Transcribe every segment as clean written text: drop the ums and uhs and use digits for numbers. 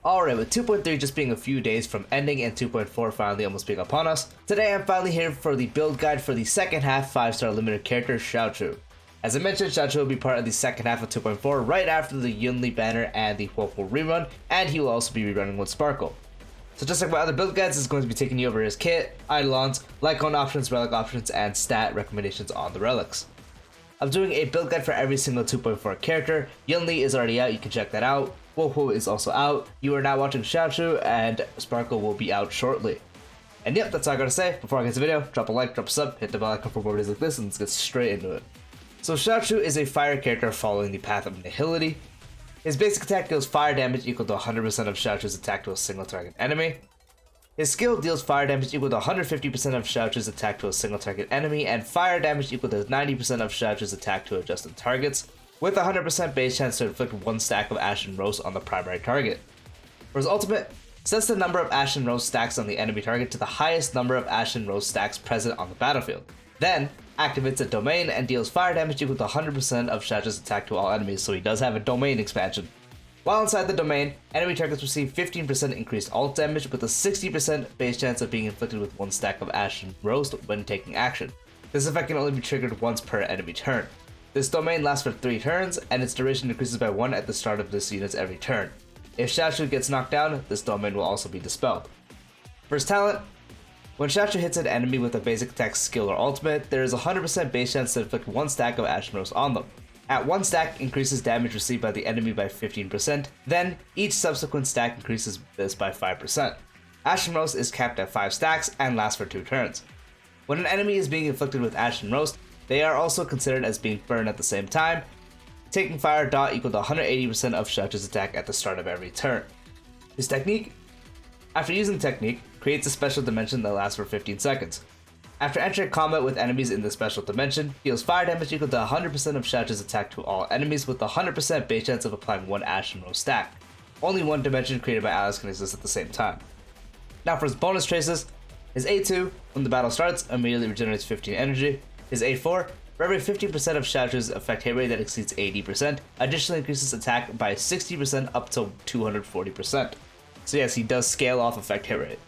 Alright, with 2.3 just being a few days from ending and 2.4 finally almost being upon us, today I'm finally here for the build guide for the second half 5-star limited character Jiaoqiu. As I mentioned, Jiaoqiu will be part of the second half of 2.4 right after the Yunli banner and the Whirlpool rerun, and he will also be rerunning with Sparkle. So just like my other build guides, this is going to be taking you over his kit, Eidolons, Lightcone options, Relic options, and stat recommendations on the Relics. I'm doing a build guide for every single 2.4 character. Yunli is already out, you can check that out. Whirlpool is also out. You are now watching Jiaoqiu, and Sparkle will be out shortly. And yep, that's all I gotta say. Before I get to the video, drop a like, drop a sub, hit the bell icon for more videos like this, and let's get straight into it. So Jiaoqiu is a fire character following the path of nihility. His basic attack deals fire damage equal to 100% of Jiaoqiu's attack to a single target enemy. His skill deals fire damage equal to 150% of Jiaoqiu's attack to a single target enemy, and fire damage equal to 90% of Jiaoqiu's attack to adjusted targets, with a 100% base chance to inflict one stack of Ashen Roast on the primary target. For his ultimate, sets the number of Ashen Roast stacks on the enemy target to the highest number of Ashen Roast stacks present on the battlefield. Then, activates a domain and deals fire damage equal to 100% of Jiaoqiu's attack to all enemies, so he does have a domain expansion. While inside the domain, enemy targets receive 15% increased ult damage with a 60% base chance of being inflicted with one stack of Ashen Roast when taking action. This effect can only be triggered once per enemy turn. This domain lasts for 3 turns, and its duration decreases by 1 at the start of this unit's every turn. If Jiaoqiu gets knocked down, this domain will also be dispelled. For his talent, when Jiaoqiu hits an enemy with a basic attack skill or ultimate, there is a 100% base chance to inflict one stack of Ashen Roast on them. At 1 stack, increases damage received by the enemy by 15%, then each subsequent stack increases this by 5%. Ashen Roast is capped at 5 stacks and lasts for 2 turns. When an enemy is being inflicted with Ashen Roast, they are also considered as being burned at the same time, taking fire dot equal to 180% of Jiaoqiu's attack at the start of every turn. His technique? After using technique, creates a special dimension that lasts for 15 seconds. After entering combat with enemies in the special dimension, deals fire damage equal to 100% of Jiaoqiu's attack to all enemies with a 100% base chance of applying one Ashen Roast stack. Only one dimension created by allies can exist at the same time. Now for his bonus traces, his A2, when the battle starts, immediately regenerates 15 energy. His A4, for every 50% of Jiaoqiu's effect hit rate that exceeds 80%, additionally increases attack by 60% up to 240%. So yes, he does scale off effect hit rate.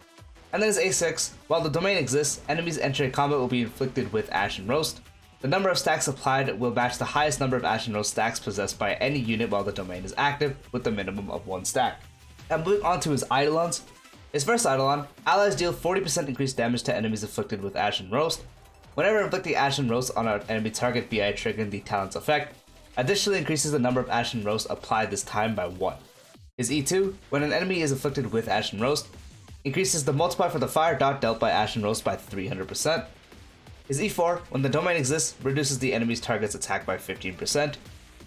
And then his A6, while the domain exists, enemies entering combat will be inflicted with Ashen Roast. The number of stacks applied will match the highest number of Ashen Roast stacks possessed by any unit while the domain is active, with a minimum of 1 stack. And moving on to his Eidolons. His first Eidolon, allies deal 40% increased damage to enemies afflicted with Ashen Roast. Whenever inflicting Ashen Roast on an enemy target via triggering the talent's effect, additionally increases the number of Ashen Roast applied this time by 1. His E2, when an enemy is afflicted with Ashen Roast, increases the multiplier for the fire dot dealt by Ashen Roast by 300%. His E4, when the domain exists, reduces the enemy's target's attack by 15%.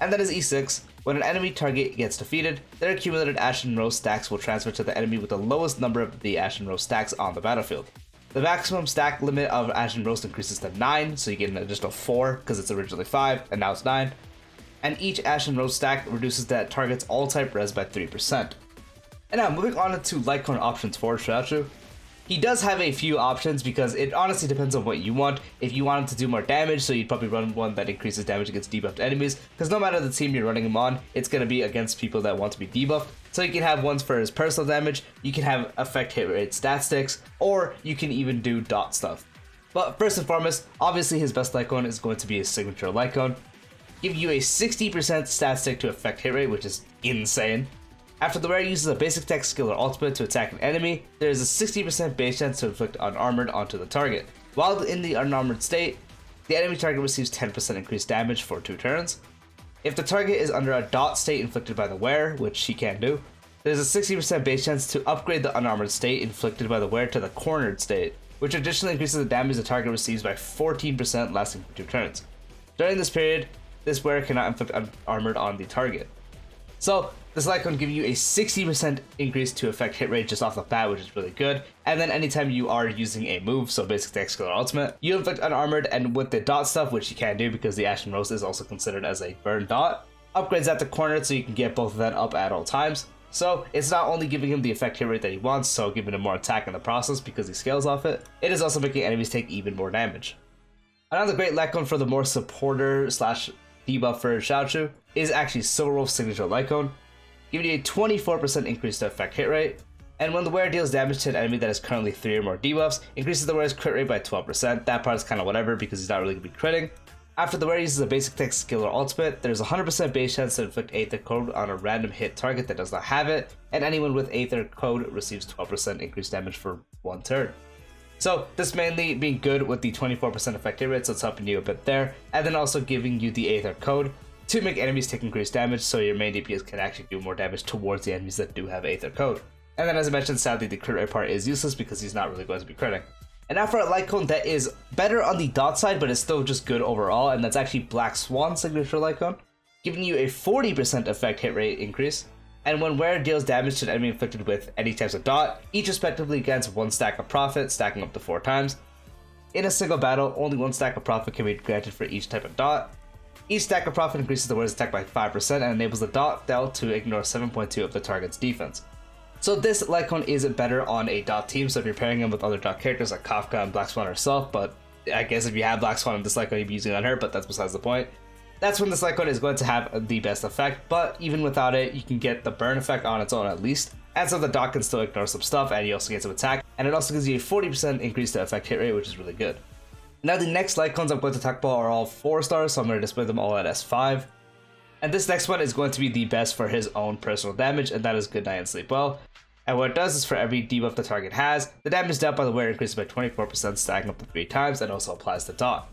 And then his E6, when an enemy target gets defeated, their accumulated Ashen Roast stacks will transfer to the enemy with the lowest number of the Ashen Roast stacks on the battlefield. The maximum stack limit of Ashen Roast increases to 9, so you get an additional 4 because it's originally 5 and now it's 9. And each Ashen Roast stack reduces that target's all-type res by 3%. And now moving on to Lightcone options for Jiaoqiu. He does have a few options because it honestly depends on what you want. If you want him to do more damage, so you'd probably run one that increases damage against debuffed enemies, because no matter the team you're running him on, it's going to be against people that want to be debuffed. So you can have ones for his personal damage, you can have effect hit rate stat sticks, or you can even do dot stuff. But first and foremost, obviously his best Lightcone is going to be his signature Lightcone. Give you a 60% stat stick to effect hit rate, which is insane. After the wearer uses a basic attack skill or ultimate to attack an enemy, there is a 60% base chance to inflict unarmored onto the target. While in the unarmored state, the enemy target receives 10% increased damage for 2 turns. If the target is under a dot state inflicted by the wearer, which he can do, there's a 60% base chance to upgrade the unarmored state inflicted by the wearer to the cornered state, which additionally increases the damage the target receives by 14% lasting for 2 turns. During this period, this wearer cannot inflict unarmored on the target. So, this Lightcone give you a 60% increase to effect hit rate just off the bat, which is really good. And then anytime you are using a move, so basic attack skill or ultimate, you inflict unarmored, and with the dot stuff, which you can do because the Ashen Roast is also considered as a burn dot, upgrades that to cornered so you can get both of that up at all times. So it's not only giving him the effect hit rate that he wants, so giving him more attack in the process because he scales off it, it is also making enemies take even more damage. Another great Lightcone for the more supporter slash debuffer Jiaoqiu is actually Silverwolf's signature Lightcone. giving you a 24% increase to effect hit rate. And when the wearer deals damage to an enemy that is currently 3 or more debuffs, increases the wearer's crit rate by 12%. That part is kind of whatever because he's not really going to be critting. After the wearer uses a basic tech skill or ultimate, there's a 100% base chance to inflict Aether Code on a random hit target that does not have it, and anyone with Aether Code receives 12% increased damage for 1 turn. So this mainly being good with the 24% effect hit rate, so it's helping you a bit there, and then also giving you the Aether Code to make enemies take increased damage, so your main DPS can actually do more damage towards the enemies that do have Aether Code. And then as I mentioned, sadly the crit rate part is useless because he's not really going to be critting. And now for a Lightcone that is better on the dot side, but is still just good overall, and that's actually Black Swan signature Lightcone, giving you a 40% effect hit rate increase. And when wearer deals damage to an enemy inflicted with any types of dot, each respectively gets 1 stack of profit, stacking up to 4 times. In a single battle, only 1 stack of profit can be granted for each type of dot. Each stack of profit increases the wearer's attack by 5% and enables the dot dealt to ignore 7.2 of the target's defense. So this Lightcone is better on a dot team, so if you're pairing him with other dot characters like Kafka and Black Swan herself, but I guess if you have Black Swan and this Lightcone, you'd be using it on her, but that's besides the point. That's when this Lightcone is going to have the best effect, but even without it, you can get the burn effect on its own at least, and so the dot can still ignore some stuff, and you also get some attack, and it also gives you a 40% increase to effect hit rate, which is really good. Now the next Lightcones I'm going to talk about are all 4 stars, so I'm going to display them all at S5. And this next one is going to be the best for his own personal damage, and that is Good Night and Sleep Well. And what it does is for every debuff the target has, the damage dealt by the wearer increases by 24%, stacking up to 3 times, and also applies the dot.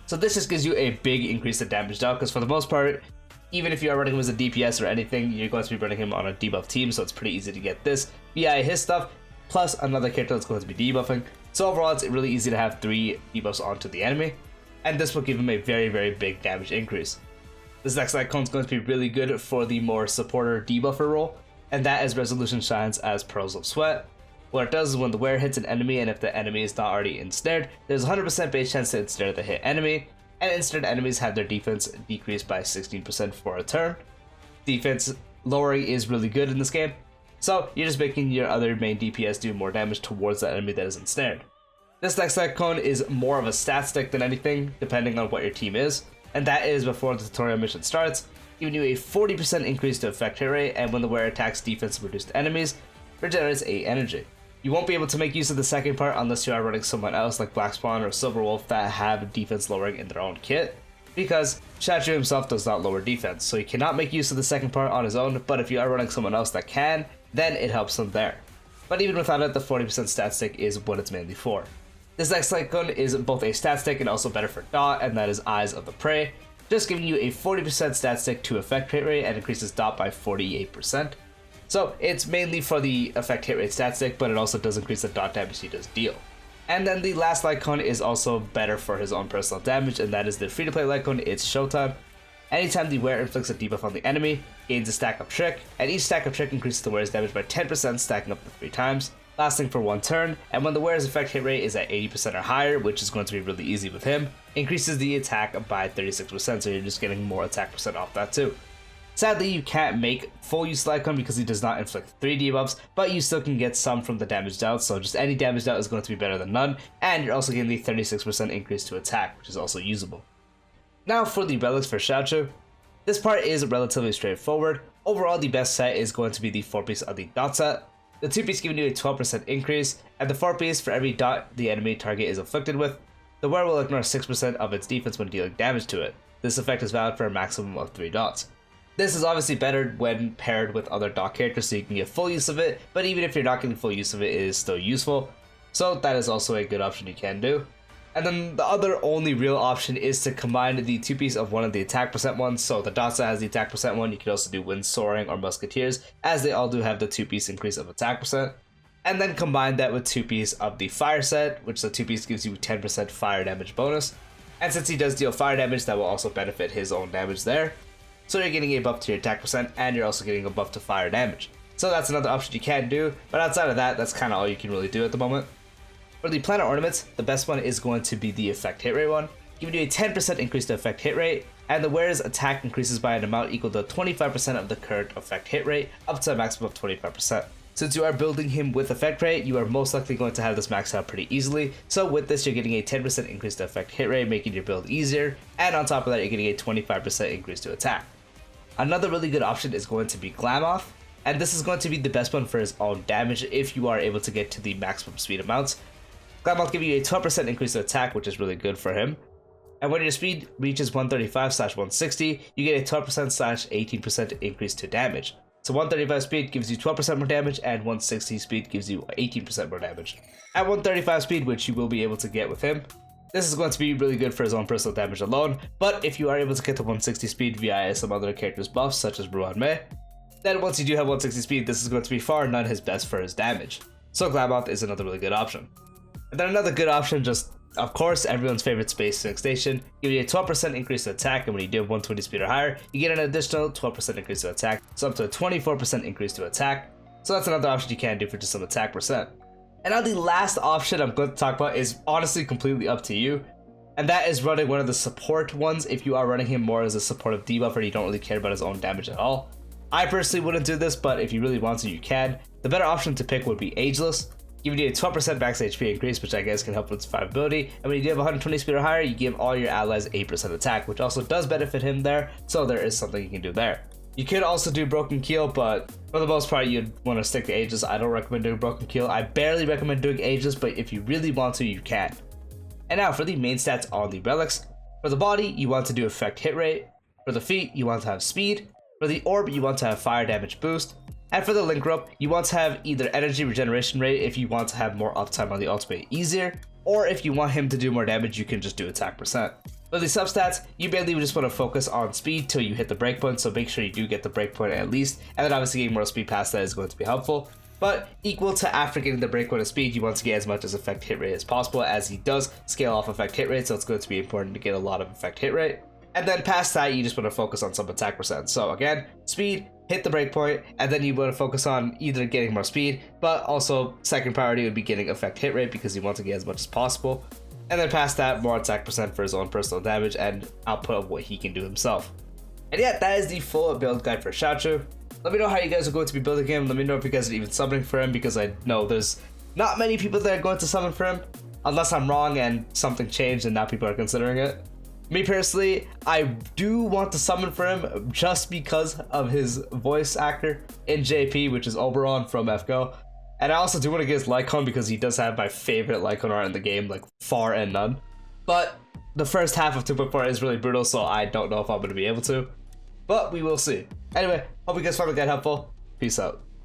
So this just gives you a big increase in damage dealt, because for the most part, even if you are running him as a DPS or anything, you're going to be running him on a debuff team, so it's pretty easy to get this via his stuff, plus another character that's going to be debuffing. So overall, it's really easy to have 3 debuffs onto the enemy, and this will give him a very, very big damage increase. This next Lightcone is going to be really good for the more supporter debuffer role, and that is Resolution Shines as Pearls of Sweat. What it does is when the wearer hits an enemy, and if the enemy is not already ensnared, there's a 100% base chance to ensnare the hit enemy, and ensnared enemies have their defense decreased by 16% for a turn. Defense lowering is really good in this game, so you're just making your other main DPS do more damage towards that enemy that is ensnared. This next Lightcone is more of a stat stick than anything, depending on what your team is, and that is before the tutorial mission starts, giving you a 40% increase to effect hit rate, and when the wearer attacks defense reduced enemies, regenerates 8 energy. You won't be able to make use of the second part unless you are running someone else like Black Swan or Silver Wolf that have defense lowering in their own kit, because Jiaoqiu himself does not lower defense, so he cannot make use of the second part on his own, but if you are running someone else that can, then it helps him there. But even without it, the 40% stat stick is what it's mainly for. This next Lightcone is both a stat stick and also better for dot, and that is Eyes of the Prey, just giving you a 40% stat stick to effect hit rate and increases dot by 48%. So it's mainly for the effect hit rate stat stick, but it also does increase the dot damage he does deal. And then the last Lightcone is also better for his own personal damage, and that is the free-to-play Lightcone, It's Showtime. Anytime the wearer inflicts a debuff on the enemy, gains a stack of Trick, and each stack of Trick increases the wearer's damage by 10%, stacking up to 3 times, lasting for 1 turn, and when the wearer's effect hit rate is at 80% or higher, which is going to be really easy with him, increases the attack by 36%, so you're just getting more attack percent off that too. Sadly, you can't make full use Lightcone because he does not inflict 3 debuffs, but you still can get some from the damage dealt, so just any damage dealt is going to be better than none, and you're also getting the 36% increase to attack, which is also usable. Now for the relics for Jiaoqiu. This part is relatively straightforward. Overall, the best set is going to be the 4-piece of the dot set. The 2-piece giving you a 12% increase, and the 4-piece for every dot the enemy target is afflicted with. The wearer will ignore 6% of its defense when dealing damage to it. This effect is valid for a maximum of 3 dots. This is obviously better when paired with other dot characters so you can get full use of it, but even if you're not getting full use of it, it is still useful. So that is also a good option you can do. And then the other only real option is to combine the 2-piece of one of the attack percent ones. So the dot set has the attack percent one, you can also do Wind Soaring or Musketeers, as they all do have the 2-piece increase of attack percent. And then combine that with 2-piece of the fire set, which the 2-piece gives you 10% fire damage bonus. And since he does deal fire damage, that will also benefit his own damage there. So you're getting a buff to your attack percent, and you're also getting a buff to fire damage. So that's another option you can do, but outside of that, that's kind of all you can really do at the moment. For the planet ornaments, the best one is going to be the effect hit rate one, giving you a 10% increase to effect hit rate, and the wearer's attack increases by an amount equal to 25% of the current effect hit rate, up to a maximum of 25%. Since you are building him with effect rate, you are most likely going to have this maxed out pretty easily, so with this you're getting a 10% increase to effect hit rate, making your build easier, and on top of that you're getting a 25% increase to attack. Another really good option is going to be Glamoth. and this is going to be the best one for his own damage if you are able to get to the maximum speed amounts. Cloudmouth will give you a 12% increase to attack, which is really good for him. And when your speed reaches 135/160, you get a 12%/18% increase to damage. So 135 speed gives you 12% more damage, and 160 speed gives you 18% more damage. At 135 speed, which you will be able to get with him, this is going to be really good for his own personal damage alone, but if you are able to get to 160 speed via some other character's buffs, such as Ruan Mei, then once you do have 160 speed, this is going to be far none his best for his damage. So Cloudmouth is another really good option. And then another good option, just of course, everyone's favorite Space Sync Station, give you a 12% increase to attack, and when you do have 120 speed or higher, you get an additional 12% increase to attack, so up to a 24% increase to attack. So that's another option you can do for just some attack percent. And now the last option I'm going to talk about is honestly completely up to you, and that is running one of the support ones if you are running him more as a supportive debuffer and you don't really care about his own damage at all. I personally wouldn't do this, but if you really want to, you can. The better option to pick would be Ageless, giving you a 12% max HP increase, which I guess can help with survivability, and when you do have 120 speed or higher, you give all your allies 8% attack, which also does benefit him there, so there is something you can do there. You could also do Broken Keel, but for the most part, you'd want to stick to Aegis. I don't recommend doing Broken Keel. I barely recommend doing Aegis, but if you really want to, you can. And now for the main stats on the Relics. For the body, you want to do effect hit rate. For the feet, you want to have speed. For the orb, you want to have fire damage boost. And for the link rope, you want to have either energy regeneration rate if you want to have more uptime on the ultimate easier, or if you want him to do more damage, you can just do attack percent. For the substats, you mainly just want to focus on speed till you hit the breakpoint, so make sure you do get the breakpoint at least, and then obviously getting more speed past that is going to be helpful. But equal to after getting the breakpoint of speed, you want to get as much as effect hit rate as possible, as he does scale off effect hit rate, so it's going to be important to get a lot of effect hit rate. And then past that, you just want to focus on some attack percent. So again, speed, hit the breakpoint, and then you want to focus on either getting more speed, but also second priority would be getting effect hit rate because you want to get as much as possible. And then past that, more attack percent for his own personal damage and output of what he can do himself. And yeah, that is the full build guide for Jiaoqiu. Let me know how you guys are going to be building him. Let me know if you guys are even summoning for him, because I know there's not many people that are going to summon for him, unless I'm wrong and something changed and now people are considering it. Me personally, I do want to summon for him just because of his voice actor in JP, which is Oberon from FGO. And I also do want to get his Lightcone because he does have my favorite Lightcone art in the game, like far and none. But the first half of 2.4 is really brutal, so I don't know if I'm going to be able to. But we will see. Anyway, hope you guys found the guide helpful. Peace out.